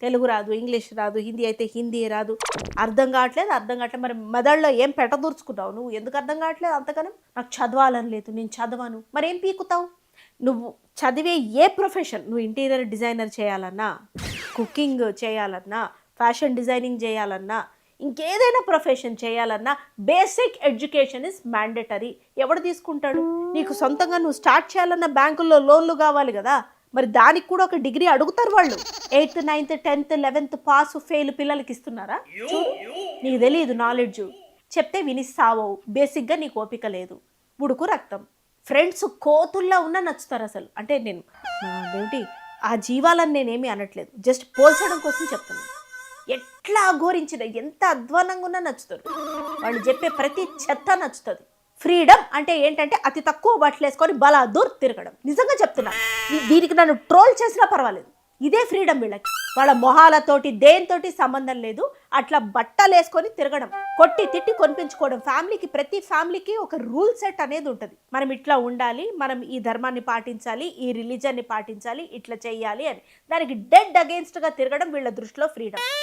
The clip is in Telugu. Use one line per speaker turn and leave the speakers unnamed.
తెలుగు రాదు, ఇంగ్లీష్ రాదు, హిందీ అయితే హిందీ రాదు, అర్థం కావట్లేదు. మరి మెదడులో ఏం పెట్టదూర్చుకున్నావు నువ్వు? ఎందుకు అర్థం కావట్లేదు అంతగానం? నాకు చదవాలని లేదు, నేను చదవను. మరేం పీకుతావు నువ్వు? చదివే ఏ ప్రొఫెషన్, నువ్వు ఇంటీరియర్ డిజైనర్ చేయాలన్నా, కుకింగ్ చేయాలన్నా, ఫ్యాషన్ డిజైనింగ్ చేయాలన్నా, ఇంకేదైనా ప్రొఫెషన్ చేయాలన్నా బేసిక్ ఎడ్యుకేషన్ ఇస్ మ్యాండేటరీ. ఎవడు తీసుకుంటాడు? నీకు సొంతంగా నువ్వు స్టార్ట్ చేయాలన్నా బ్యాంకుల్లో లోన్లు కావాలి కదా, మరి దానికి కూడా ఒక డిగ్రీ అడుగుతారు వాళ్ళు. 8th 9th 10th 11th pass fail పిల్లలకి ఇస్తున్నారా? చూడు, నీకు తెలియదు నాలెడ్జ్, చెప్తే వినిస్తావో. బేసిక్గా నీకు ఓపిక లేదు, ఉడుకు రక్తం. ఫ్రెండ్స్ కోతుల్లా ఉన్నా నచ్చుతారు అసలు. అంటే నేను ఏమిటి ఆ జీవాలని నేనేమి అనట్లేదు, జస్ట్ పోల్చడం కోసం చెప్తున్నాను. ఎట్లా అఘోరించిన ఎంత అధ్వానంగా ఉన్నా నచ్చుతారు వాళ్ళు, చెప్పే ప్రతి చెత్త నచ్చుతుంది. ఫ్రీడమ్ అంటే ఏంటంటే అతి తక్కువ బట్టలు వేసుకొని బలాదూర్ తిరగడం. నిజంగా చెప్తున్నా, దీనికి నన్ను ట్రోల్ చేసినా పర్వాలేదు, ఇదే ఫ్రీడమ్ వీళ్ళకి. వాళ్ళ మొహాలతోటి దేనితోటి సంబంధం లేదు, అట్లా బట్టలు వేసుకొని తిరగడం, కొట్టి తిట్టి కొనిపించుకోవడం. ప్రతి ఫ్యామిలీకి ఒక రూల్ సెట్ అనేది ఉంటుంది. మనం ఇట్లా ఉండాలి, మనం ఈ ధర్మాన్ని పాటించాలి, ఈ రిలీజన్ని పాటించాలి, ఇట్లా చెయ్యాలి అని. దానికి డెడ్ అగేన్స్ట్గా తిరగడం వీళ్ళ దృష్టిలో ఫ్రీడమ్.